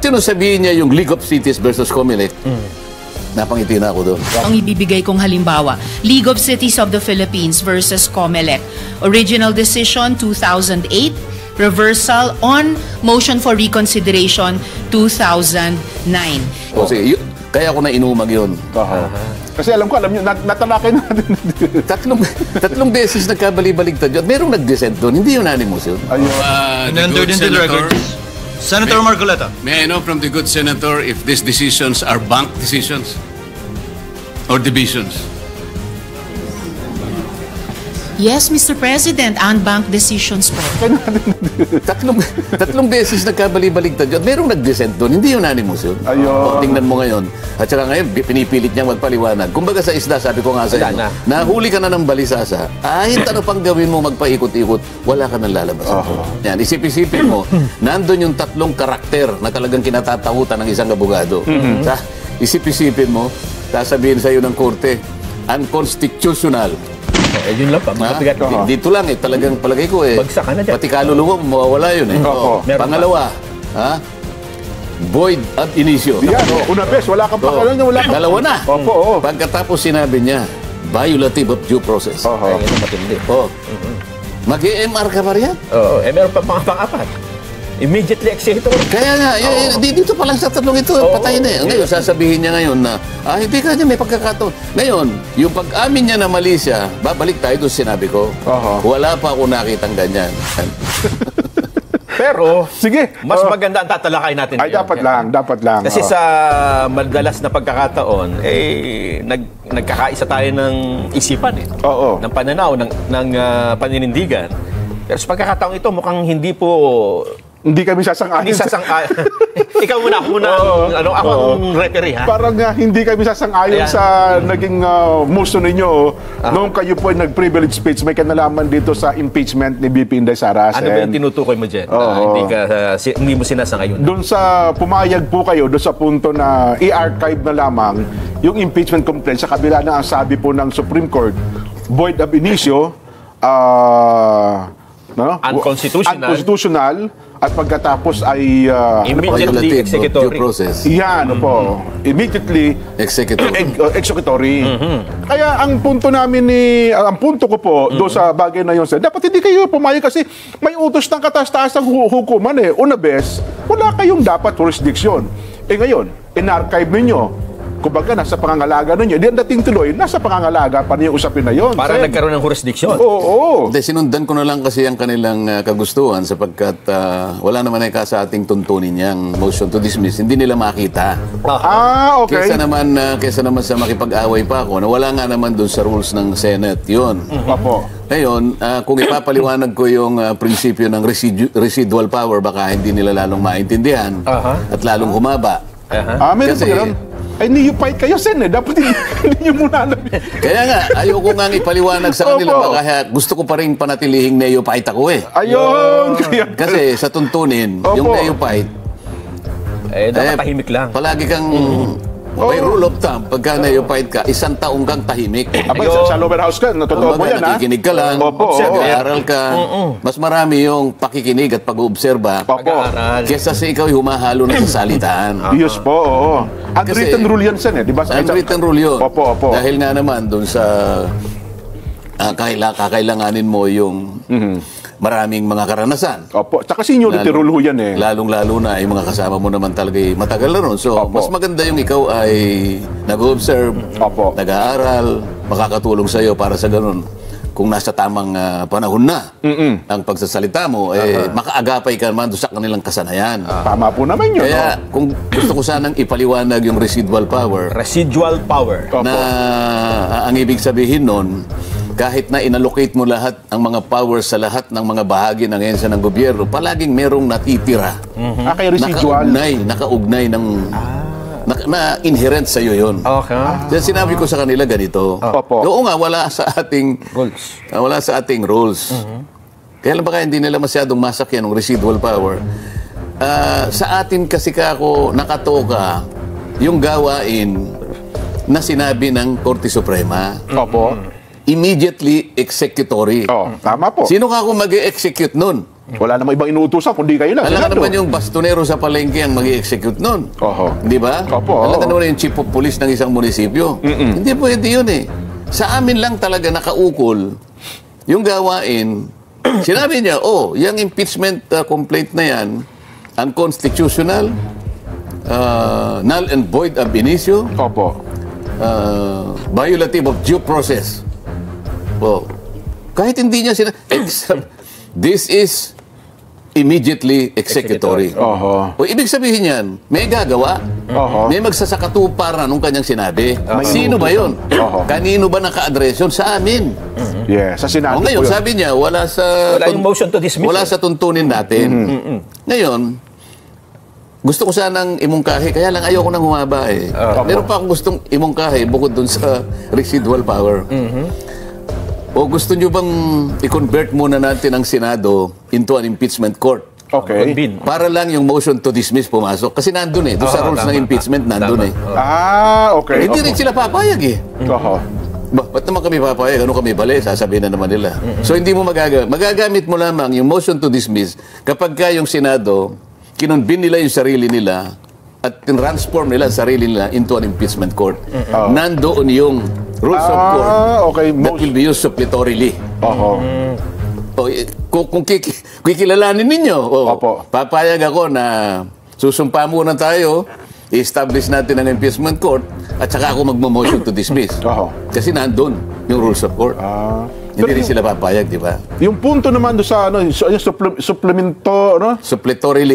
Sino sabihin niya yung League of Cities versus Comelec? Napangiti na ako doon. Ang ibibigay kong halimbawa, League of Cities of the Philippines versus Comelec. Original decision 2008, reversal on motion for reconsideration 2009. Kasi kaya ako na inumag yun. Kasi alam nyo, natalakay natin. tatlong beses nagkabali-baligtad yun. Merong nag-dissent doon, hindi unanimous yun. Entered into the records. Senator Marcoleta. May I know from the good senator if these decisions are bank decisions or divisions? Yes, Mr. President, unbanked decisions po. tatlong beses nagkabali-baligtad yun. Merong nag-dissent doon, hindi unanimous yun. O, tingnan mo ngayon. At saka ngayon, pinipilit niyang magpaliwanag. Kumbaga sa isda, sabi ko nga sa inyo, nahuli ka na ng balisasa, kahit ano pang gawin mo magpaikot-ikot, wala ka nang lalabas. Yan, isip-isipin mo, nandun yung tatlong karakter na talagang kinatatakutan ng isang abogado. Isip-isipin mo, sasabihin sa'yo ng korte, unconstitutional. Yun lang pa, mabigat ko. Dito lang talagang palagay ko bagsak ka na dyan. pati kaluluwa mo, mawawala yun Pangalawa, void ab initio. Yan, una bes, wala kang pakalan na wala kang... Dalawa na. Pagkatapos sinabi niya, violative of due process. Ay, yan ang matindi. Mag-EMR ka pa riyan? Oo, meron pa pang-apat. Immediately executory. Kaya nga, dito pa lang sa tatlong ito, patay na eh. Ngayon, sasabihin niya ngayon na, hindi ka niya, may pagkakataon. Ngayon, yung pag-amin niya na mali siya, babalik tayo doon sinabi ko, wala pa ako nakitang ganyan. Pero, sige, mas maganda ang tatalakay natin. Ay, dapat lang. Kasi sa madalas na pagkakataon, nagkakaisa tayo ng isipan ng pananaw, ng paninindigan. Pero sa pagkakataong ito, mukhang hindi kami sasang-ayon. Ikaw muna, ako ang referee, ha? Parang hindi kami sasang-ayon sa naging motion ninyo noong kayo po ay nag-privilege speech. May kanalaman dito sa impeachment ni BP Inday Sara. Ano ba yung tinutukoy mo dyan? Hindi mo sinasang-ayon? Doon sa pumayag po kayo, doon sa punto na i-archive na lamang yung impeachment complaint sa kabila na ang sabi po ng Supreme Court, void ab initio, unconstitutional, at pagkatapos ay immediately executory process. Yan, immediately executory. Kaya ang punto namin ang punto ko po doon sa bagay na yun, dapat hindi kayo pumayag kasi may utos ng kataas-taas ng hukuman Una bes, wala kayong dapat jurisdiction. Ngayon, in-archive ninyo. Kumbaga, nasa pangangalaga ninyo. Hindi ang dating tuloy, nasa pangangalaga pa yung usapin na yun. Para nagkaroon ng jurisdiction. Oo. Sinundan ko na lang kasi ang kanilang kagustuhan sapagkat wala naman sa ating tuntunin niyang motion to dismiss. Hindi nila makita. Okay. Kesa naman sa makipag-away pa ako na wala nga naman doon sa rules ng Senate. Yun. Ngayon, kung ipapaliwanag ko yung prinsipyo ng residual power, baka hindi nila lalong maintindihan at lalong humaba. Meron pa gano'n. Ay, niyupahit kayo, Sen, Dapat hindi nyo muna alam. Kaya nga, ayoko nga ipaliwanag sa kanila. Baka gusto ko pa rin panatilihing neopahit ako Ayun! Kasi sa tuntunin, yung neopahit, dapat tahimik lang. Palagi kang... May rule of thumb, pagka neopahit ka, 1 taong kang tahimik. Sa lower house ka, totoo po yan, nakikinig ka lang, nag-aaral ka. Mas marami yung pakikinig at pag-uobserba kesa sa ikaw humahalo na sa salitaan. Yes po, Unwritten rule yan, Sen, di ba? Unwritten rule yun. Opo. Dahil nga naman, doon sa kakailanganin mo yung maraming mga karanasan. Tsaka seniority rule ho yan Lalong-lalo na yung mga kasama mo naman talaga matagal na ron. So, mas maganda yung ikaw ay nag-observe, nag-aaral, makakatulong sa'yo para sa ganun. Kung nasa tamang panahon na ang pagsasalita mo, makaagapay ka naman doon sa kanilang kasanayan. Tama po naman yun. Kaya kung gusto ko sanang ipaliwanag yung residual power. Residual power. Na ang ibig sabihin nun, kahit na inallocate mo lahat ang mga powers sa lahat ng mga bahagi ng ahensya ng gobyerno, palaging merong natitira. Kaya residual. Nakaugnay ng... na-inherent sa iyo yun. Kaya sinabi ko sa kanila ganito. Oo nga, wala sa ating rules. Wala sa ating rules. Kaya lang baka hindi nila masyadong masakyan ng residual power. Sa atin kasi kako nakatoka yung gawain na sinabi ng Korte Suprema. Immediately executory. Tama po. Sino ka kung mag-execute nun? Wala namang ibang inuutusan, kundi kayo lang. Alam ka Senado. naman yung bastonero sa palengke ang mag-i-execute nun. Oho. Di ba? Opo, Alam ka oo. naman yung chief of police ng isang munisipyo. Hindi pwede yun eh. Sa amin lang talaga nakaukol yung gawain. Sinabi niya, yung impeachment complaint na yan, unconstitutional, null and void ab initio, Opo. violative of due process. Kahit hindi niya this is immediately executory. Oho. Ibig sabihin yan, may gagawa. Oho. May magsasakatuparan nung kanyang sinabi. Sino ba yun? Oho. Kanino ba naka-address yun? Sa amin. Yes, sa Senado Ngayon, po yun. sabi niya, wala Wala yung motion to dismiss. wala sa tuntunin natin. Ngayon, gusto ko sanang imungkahi, kaya lang ayoko nang humaba eh. Meron pa akong gustong imungkahi bukod dun sa residual power. O gusto nyo bang i-convert muna natin ang Senado into an impeachment court? Okay. Convene. Para lang yung motion to dismiss pumasok. Kasi nandun eh. Doon sa rules ng impeachment, nandun eh. Okay. Hindi rin sila papayag eh. Oho. Ba't naman kami papayag? Ano kami bali? Sasabihin na naman nila. So hindi mo magagamit. Magagamit mo lamang yung motion to dismiss kapag ka yung Senado, kinonvene nila yung sarili nila at transform nila ang sarili nila into an impeachment court. Nandoon yung rules of court Okay. that will be used suppletorily. Oho. Kung kikilalanin ninyo, Opo. papayag ako na susumpa muna tayo, i-establish natin ang impeachment court, at saka ako magmo-motion to dismiss. Oho. Kasi nandun yung rules of court. Hindi rin sila papayag, di ba? Yung punto naman doon sa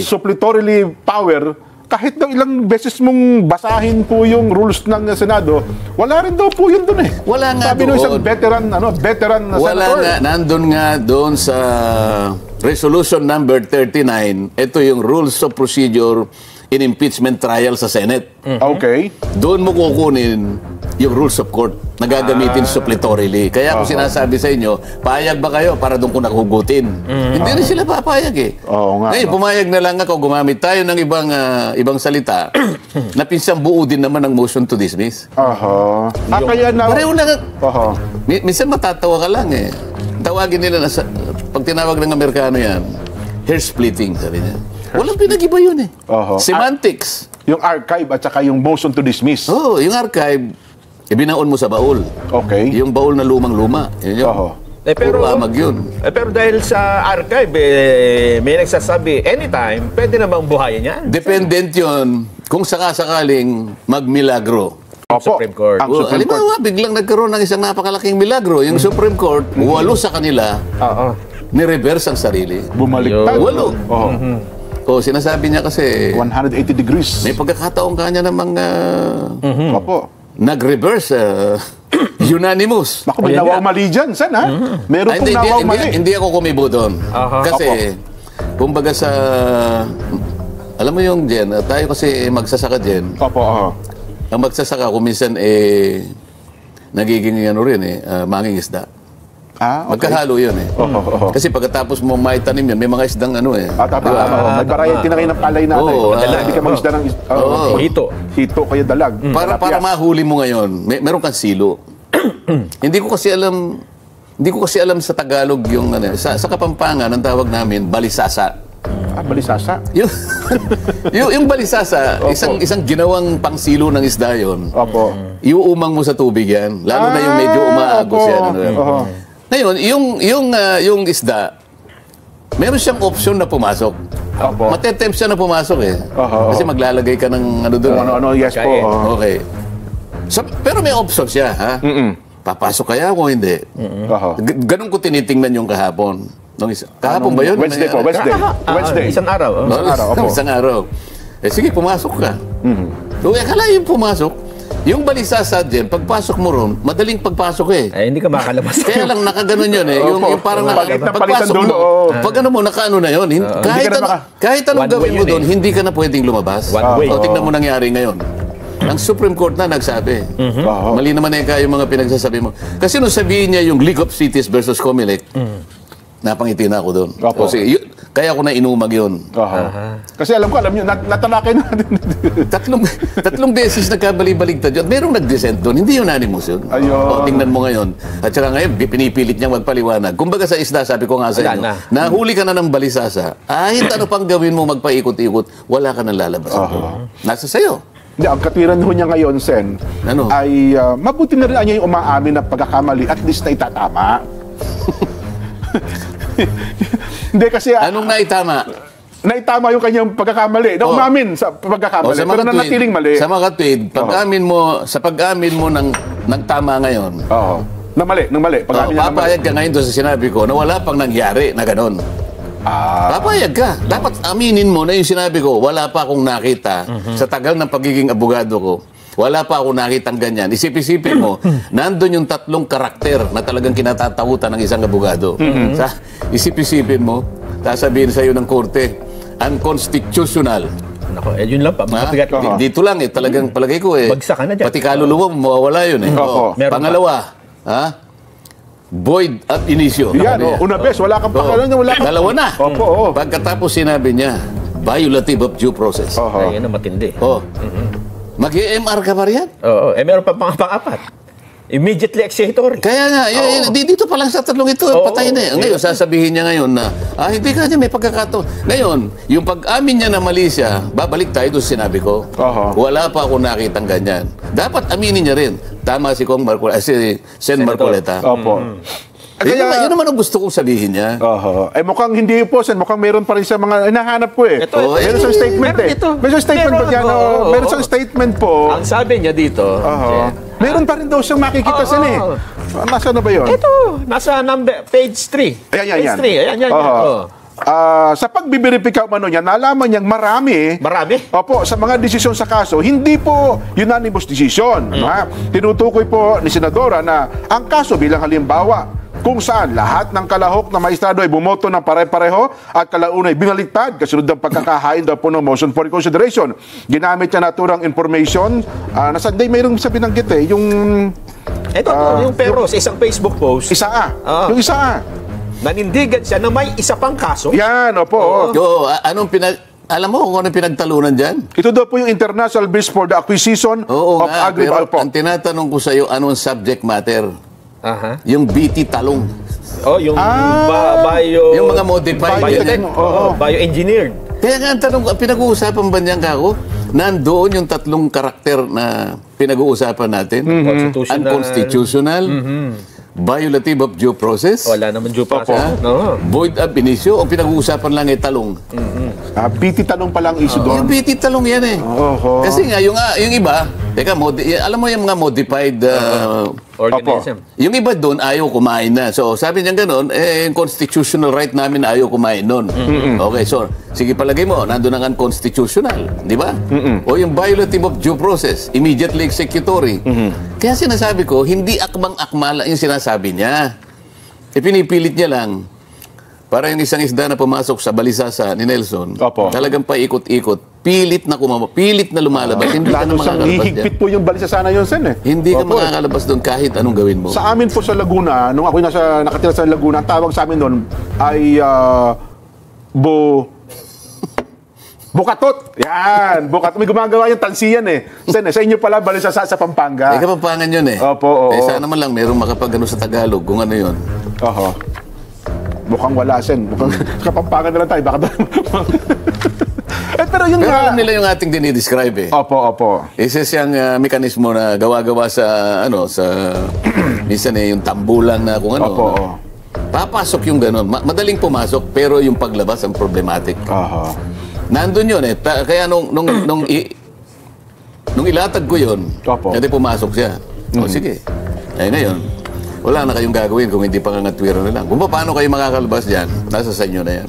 suppletorily power, kahit daw ilang beses mong basahin po yung rules ng Senado, wala rin daw po yun doon eh. Wala nga Sabi doon. nung isang veteran Wala senator. nga, nandun nga doon sa resolution number 39, ito yung rules of procedure in impeachment trial sa Senate. Okay. Doon mo kukunin yung rules of court na gagamitin suppletorily. Kaya ako sinasabi sa inyo, payag ba kayo para doon ko nakugutin? Hindi rin sila papayag eh. Oo nga, Ngayon, no? pumayag na lang ako, gumamit tayo ng ibang salita na pinsang buo din naman ng motion to dismiss. Oho. Kaya na... Pareho lang. Oho. Minsan matatawa ka lang eh. Tawagin nila na pag tinawag ng Amerikano yan, hair splitting, sabi niya. Walang pinag-iba yun eh. Oho. Semantics. Yung archive at saka yung motion to dismiss. Yung archive, ibinaon mo sa baul. Okay. Yung baul na lumang-luma. Yun yun. Oho. Puro amag yun. Pero dahil sa archive, may nagsasabi, anytime, pwede namang buhayin yan. Dependent yun kung sakasakaling magmilagro. Opo. Supreme Court. Ang Supreme Court. Halimbawa, biglang nagkaroon ng isang napakalaking milagro. Yung Supreme Court, 8 sa kanila, ni-reverse ang sarili. Bumaliktad. 8. Oho. Sinasabi niya kasi, 180 degrees. may pagkakataon kanya namang Opo. nag-reverse, unanimous. Naku, may nawaw mali dyan, Sen, ha? Meron pong nawaw mali. Hindi ako kumibo doon. Kasi, kumbaga sa, alam mo yung Jen, tayo kasi magsasaka Jen, Opo, oho. ang magsasaka kung minsan nagiging manging isda. Okay. Magkahalo yun eh. Oho. Kasi pagkatapos mo maitanim yun, may mga isdang Tama. May variety na kayo ng palay natin. Oo, Hindi ka mag-isda ng Hito. hito, kayo dalag. Para mahuli mo ngayon, meron kang silo. Hindi ko kasi alam sa Tagalog yung sa Kapampangan ang tawag namin balisasa. Balisasa. yung balisasa, isang ginawang pangsilo ng isda yon. Opo. Iuumang mo sa tubig yan, lalo na yung medyo umaagos yan. Oho. Ngayon, yung isda, meron siyang option na pumasok. Opo. Matetempt siya na pumasok eh. Oho. Kasi maglalagay ka ng doon. Ano, yes po. Oho. Okay. Pero may option siya, ha? Papasok kaya ako, hindi. Oho. Ganun ko tinitingnan yung kahapon. Kahapon ba yun? Wednesday po, Wednesday. Isang araw. Isang araw. Sige, pumasok ka. So, akala yung pumasok, yung balisasa dyan, pagpasok mo ron, madaling pagpasok eh. Hindi ka makakalabas. Kaya lang nakaganon yun eh. Yung parang Palitan pagpasok dulo, mo, pag ano mo, nakaano na yun. Kahit anong One gawin way mo yun doon, hindi ka na pwedeng lumabas. One way. So, tingnan mo nangyari ngayon. Ang Supreme Court na nagsabi. Mali naman yung mga pinagsasabi mo. Kasi nung sabihin niya yung League of Cities versus Comelec, napangiti na ako doon. Opo. Kasi Kaya ko na inumag yun. Kasi alam nyo, natalakay natin. tatlong beses nagkabali-baligtad yun. Merong nag-dissent doon. Hindi unanimous yun. O, tingnan mo ngayon. At saka ngayon, pinipilit niyang magpaliwanag. Kumbaga sa isda, sabi ko nga sa inyo, nahuli ka na ng balisasa, kahit ano pang gawin mo magpaikot-ikot, wala ka nang lalabas. Nasa sayo. Hindi, ang katwiran ho niya ngayon, Sen, ay mabuti na rin niya yung umaamin na pagkakamali, at least na itatama. Hindi kasi... Anong naitama? Naitama yung kanyang pagkakamali. Na umamin sa pagkakamali. Pero nanatiling mali. Sa mga tweet, sa pag-amin mo ng tama ngayon. Na mali. Papayag ka ngayon doon sa sinabi ko na wala pang nangyari na gano'n. Papayag ka. Dapat aminin mo na yung sinabi ko, wala pa akong nakita sa tagal ng pagiging abogado ko. Wala pa ako nakitang ganyan. Isip-isipin mo, nandun yung tatlong karakter na talagang kinatatakutan ng isang abogado. Isip-isipin mo, sasabihin sa'yo ng korte, unconstitutional. Nako, yun lang pa. Dito lang talagang palagay ko bagsak ka na dyan. pati kaluluwa mo, mawawala yun Pangalawa, void ab initio. Yan, una bes, wala kang pakalan, wala kang... Dalawa na. Pagkatapos sinabi niya, violative of due process. Yan ang matindi. Mag-EMR ka pa riyan? Oo. Meron pa pang-apat. Immediately executory. Kaya nga, dito pa lang sa tatlong ito, patay na. Ngayon, sasabihin niya ngayon na, hindi ka niya may pagkakataon. Ngayon, yung pag-amin niya na mali siya, babalik tayo doon sinabi ko. Wala pa ako nakitang ganyan. Dapat aminin niya rin. Tama si Sen Marcoleta. Yun naman ang gusto kong sabihin niya. Mukhang hindi po, Sen. Mukhang meron pa rin sa mga hinahanap ko meron sa statement Meron sa statement po dyan. Meron sa statement po. Ang sabi niya dito, meron pa rin daw siyang makikita, Sen Nasa na ba yun? Ito, nasa page 3. Ayan. Page 3, ayan. Sa pagbibiripika umano niya, nalaman niyang marami. Sa mga desisyon sa kaso, hindi po unanimous decision. Tinutukoy po ni Senadora na ang kaso bilang halimbawa, kung saan lahat ng kalahok na maestrado ay bumoto ng pare-pareho at kalaunay binaliktad kasunod ng pagkakahain daw po ng motion for reconsideration. Ginamit niya naturang information na sanday mayroong sa binanggit yung... yung pero sa isang Facebook post. Yung isa nanindigan siya na may isa pang kaso. Yan, alam mo kung anong pinagtalunan dyan? Ito daw po yung International Base for the Acquisition of Agriculture. Ang tinatanong ko sa iyo, anong subject matter? Yung BT talong. Yung yung mga modified. Bioengineered. Kaya nga ang tanong, pinag-uusapan ba niyan kako? Nandoon yung tatlong karakter na pinag-uusapan natin. Unconstitutional. Violative of due process. Wala naman due process. Void ab initio. O pinag-uusapan lang talong. BT talong pa lang issue doon. Yung BT talong yan Kasi nga, yung iba, alam mo yung mga modified organism. Yung iba doon, ayaw kumain na. So, sabi niya gano'n, yung constitutional right namin ayaw kumain nun. Okay, so, sige palagay mo, nandun ang unconstitutional. Di ba? O yung violative of due process, immediately executory. Kaya sinasabi ko, hindi akmang-akmala yung sinasabi niya. Pinipilit niya lang. Para yung isang isda na pumasok sa balisasa ni Nelson, talagang paikot-ikot, pilit na lumalabas. Hindi ka na makakalabas hihigpit po yung balisasa na yun, Sen Hindi ka makakalabas doon kahit anong gawin mo. Sa amin po sa Laguna, nung ako nakatira sa Laguna, ang tawag sa amin doon ay Bukatot. Yan, bukatot. May gumagawa yung tansiyan Sen, sa inyo pala balisasa sa Pampanga. Kapampangan yun sana man lang merong makapagano sa Tagalog kung ano yun. Mukhang wala, Sen. Mukhang Kapampangan na lang tayo. Baka pero yun nga. Alam nila yung ating dinidescribe Opo. Isa siyang mekanismo na gawa-gawa sa, minsan yung tambulan na kung ano. Papasok yung gano'n. Madaling pumasok, pero yung paglabas ang problematic. Nandun yun Kaya nung ilatag ko yun, hindi pumasok siya. Sige. Ngayon, wala na kayong gagawin kung hindi pangangatwira na lang. Kung paano kayo makakalabas dyan, nasa sa inyo na yan.